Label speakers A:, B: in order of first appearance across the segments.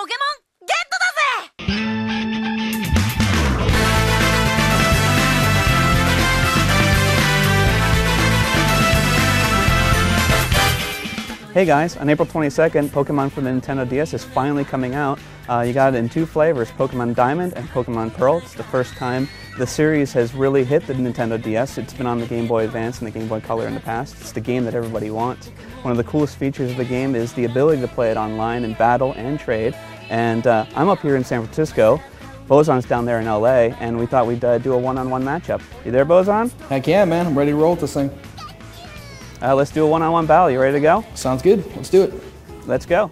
A: ポケモンゲットだぜ。
B: Hey guys, on April 22nd, Pokemon for the Nintendo DS is finally coming out. You got it in two flavors, Pokemon Diamond and Pokemon Pearl. It's the first time the series has really hit the Nintendo DS. It's been on the Game Boy Advance and the Game Boy Color in the past. It's the game that everybody wants. One of the coolest features of the game is the ability to play it online in battle and trade. And I'm up here in San Francisco. Bozon's down there in LA, and we thought we'd do a one-on-one matchup. You there, Bozon?
C: Heck yeah, man. I'm ready to roll with this thing.
B: Let's do a one-on-one battle. You ready to go?
C: Sounds good. Let's do it.
B: Let's go.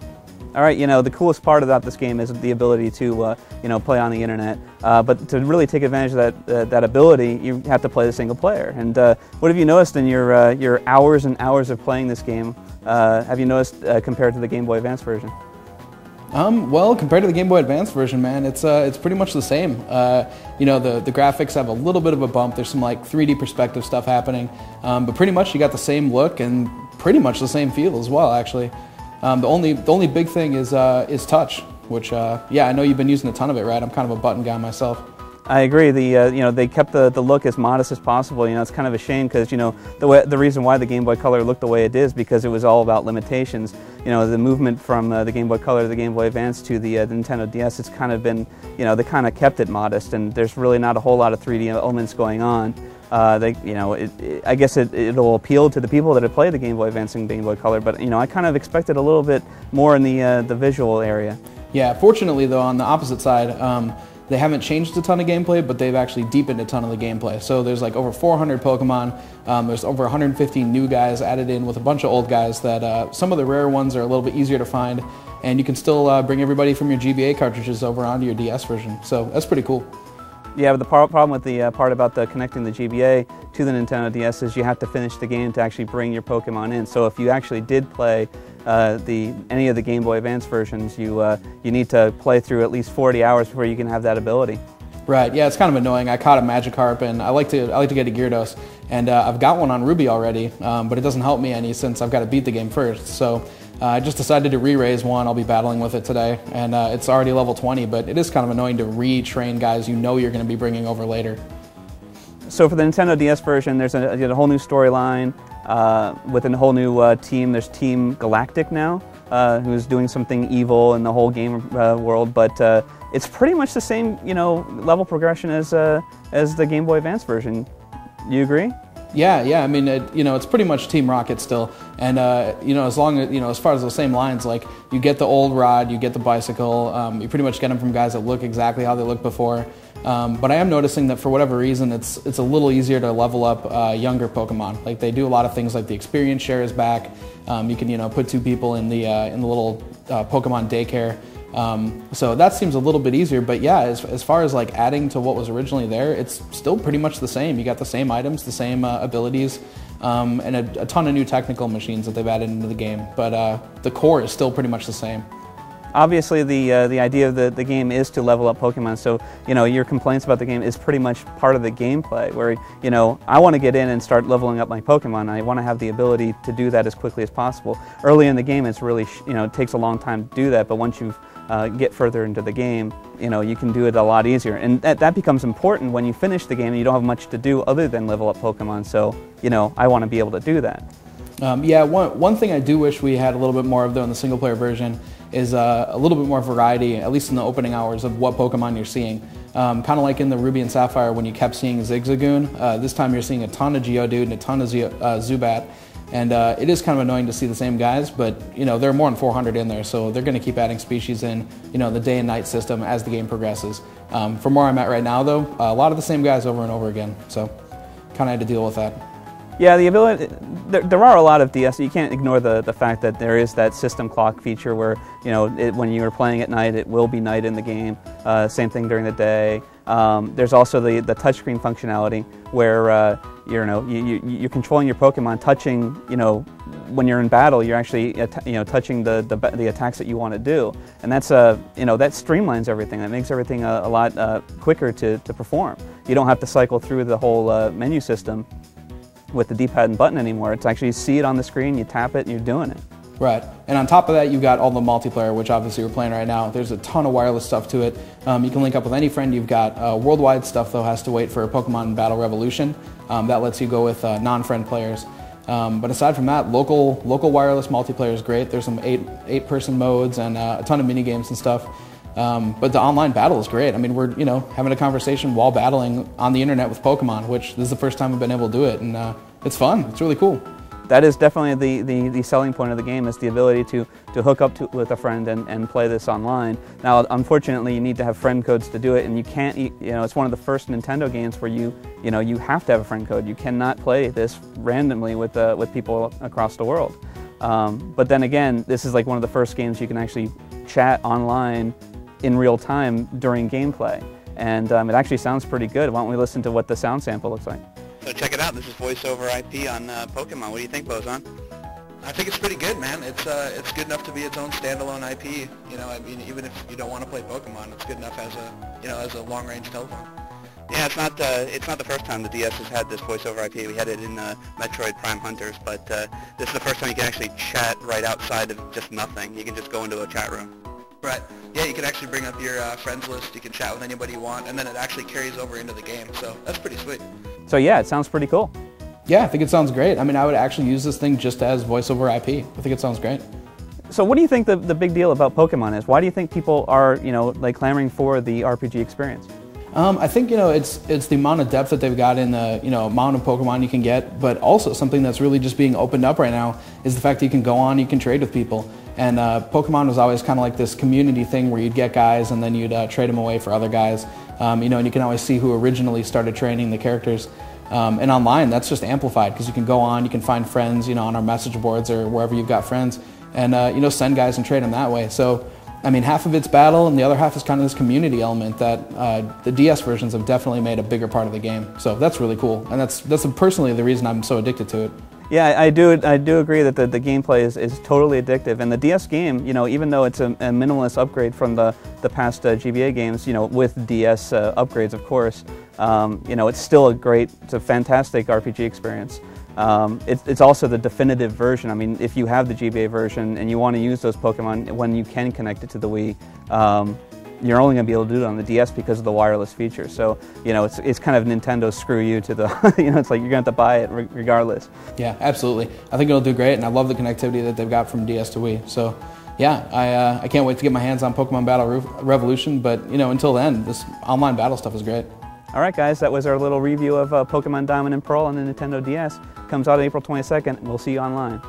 B: All right, the coolest part about this game is the ability to, play on the internet. But to really take advantage of that ability, you have to play the single player. And what have you noticed in your hours and hours of playing this game? Have you noticed compared to the Game Boy Advance version?
C: Well, compared to the Game Boy Advance version, man, it's pretty much the same. The graphics have a little bit of a bump. There's some like 3D perspective stuff happening, but pretty much you got the same look and pretty much the same feel as well. Actually, the only big thing is touch, which yeah, I know you've been using a ton of it, right? I'm kind of a button guy myself.
B: I agree. They kept the look as modest as possible. It's kind of a shame because the reason why the Game Boy Color looked the way it is because it was all about limitations. The movement from the Game Boy Color to the Game Boy Advance to the Nintendo DS, it's kind of been, they kind of kept it modest, and there's really not a whole lot of 3D elements going on. I guess it'll appeal to the people that have played the Game Boy Advance and Game Boy Color, but I kind of expected a little bit more in the visual area.
C: Yeah, fortunately though, on the opposite side. They haven't changed a ton of gameplay, but they've actually deepened a ton of the gameplay. So there's like over 400 Pokemon, there's over 150 new guys added in with a bunch of old guys that some of the rare ones are a little bit easier to find, and you can still bring everybody from your GBA cartridges over onto your DS version. So that's pretty cool.
B: Yeah, but the problem with the part about connecting the GBA to the Nintendo DS is you have to finish the game to actually bring your Pokemon in. So if you actually did play any of the Game Boy Advance versions, you need to play through at least 40 hours before you can have that ability. Right.
C: Yeah, it's kind of annoying. I caught a Magikarp, and I like to get a Gyarados, and I've got one on Ruby already, but it doesn't help me any since I've got to beat the game first. So I just decided to re-raise one. I'll be battling with it today, and it's already level 20, but it is kind of annoying to retrain guys you're going to be bringing over later.
B: So for the Nintendo DS version, there's a whole new storyline with a whole new team. There's Team Galactic now, who's doing something evil in the whole game world, but it's pretty much the same, level progression as the Game Boy Advance version. You agree?
C: Yeah. I mean, it's pretty much Team Rocket still, and as long as as far as those same lines, like you get the old rod, you get the bicycle, you pretty much get them from guys that look exactly how they looked before. But I am noticing that for whatever reason, it's a little easier to level up younger Pokemon. Like they do a lot of things, like the experience share is back. You can put two people in the little Pokemon daycare. So that seems a little bit easier, but yeah, as far as like adding to what was originally there, it's still pretty much the same. You got the same items, the same abilities, and a ton of new technical machines that they've added into the game, but the core is still pretty much the same.
B: Obviously, the idea of the game is to level up Pokemon, so your complaints about the game is pretty much part of the gameplay, where I want to get in and start leveling up my Pokemon. I want to have the ability to do that as quickly as possible. Early in the game, it's really it takes a long time to do that, but once you get further into the game, you can do it a lot easier, and that becomes important when you finish the game and you don't have much to do other than level up Pokemon. So I want to be able to do that.
C: Yeah, one thing I do wish we had a little bit more of though in the single player version is a little bit more variety, at least in the opening hours, of what Pokemon you're seeing. Kind of like in the Ruby and Sapphire when you kept seeing Zigzagoon. This time you're seeing a ton of Geodude and a ton of Zubat. And it is kind of annoying to see the same guys, but there are more than 400 in there, so they're going to keep adding species in the day and night system as the game progresses. From where I'm at right now, though, a lot of the same guys over and over again, so kind of had to deal with that.
B: Yeah, the ability. There are a lot of DS. You can't ignore the fact that there is that system clock feature where when you're playing at night, it will be night in the game. Same thing during the day. There's also the touchscreen functionality where you're controlling your Pokemon, touching when you're in battle, you're actually touching the attacks that you want to do, and that's that streamlines everything. That makes everything a lot quicker to perform. You don't have to cycle through the whole menu system with the D-pad and button anymore. It's actually, you see it on the screen, you tap it, and you're doing it.
C: Right, and on top of that, you've got all the multiplayer, which obviously we're playing right now. There's a ton of wireless stuff to it. You can link up with any friend. You've got worldwide stuff, though, has to wait for Pokemon Battle Revolution. That lets you go with non-friend players. But aside from that, local wireless multiplayer is great. There's some eight-person modes and a ton of mini games and stuff. But the online battle is great. I mean, we're having a conversation while battling on the internet with Pokemon, which this is the first time we've been able to do it, and it's fun. It's really cool.
B: That is definitely the selling point of the game, is the ability to hook up with a friend and play this online. Now, unfortunately, you need to have friend codes to do it, and you can't. It's one of the first Nintendo games where you have to have a friend code. You cannot play this randomly with people across the world. But then again, this is like one of the first games you can actually chat online in real time during gameplay, and it actually sounds pretty good. Why don't we listen to what the sound sample looks like?
D: So check it out. This is voice over IP on Pokemon. What do you think, Bozon? I think it's pretty good, man. It's good enough to be its own standalone IP. I mean, even if you don't want to play Pokemon, it's good enough as a long-range telephone. Yeah, it's not the first time the DS has had this voice over IP. We had it in Metroid Prime Hunters, but this is the first time you can actually chat right outside of just nothing. You can just go into a chat room. Right. Yeah, you can actually bring up your friends list. You can chat with anybody you want, and then it actually carries over into the game. So that's pretty sweet.
B: So yeah, it sounds pretty cool.
C: Yeah, I think it sounds great. I mean, I would actually use this thing just as voice over IP. I think it sounds great.
B: So what do you think the big deal about Pokemon is? Why do you think people are like clamoring for the RPG experience?
C: I think it's the amount of depth that they've got in the amount of Pokemon you can get, but also something that's really just being opened up right now is the fact that you can go on, you can trade with people. And Pokemon was always kind of like this community thing where you'd get guys and then you'd trade them away for other guys. And you can always see who originally started training the characters. And online, that's just amplified because you can go on, you can find friends, on our message boards or wherever you've got friends, and send guys and trade them that way. So, I mean, half of it's battle, and the other half is kind of this community element that the DS versions have definitely made a bigger part of the game. So that's really cool, and that's personally the reason I'm so addicted to it.
B: Yeah, I do agree that the gameplay is totally addictive, and the DS game, even though it's a minimalist upgrade from the past GBA games, with DS upgrades, of course, it's still it's a fantastic RPG experience. It's also the definitive version. I mean, if you have the GBA version and you want to use those Pokemon when you can connect it to the Wii, you're only going to be able to do it on the DS because of the wireless feature. So, it's kind of Nintendo screw you to the, it's like you're going to have to buy it regardless.
C: Yeah, absolutely. I think it'll do great, and I love the connectivity that they've got from DS to Wii. So, yeah, I can't wait to get my hands on Pokemon Battle Revolution, but, until then, this online battle stuff is great.
B: All right, guys, that was our little review of Pokemon Diamond and Pearl on the Nintendo DS. Comes out on April 22nd. We'll see you online.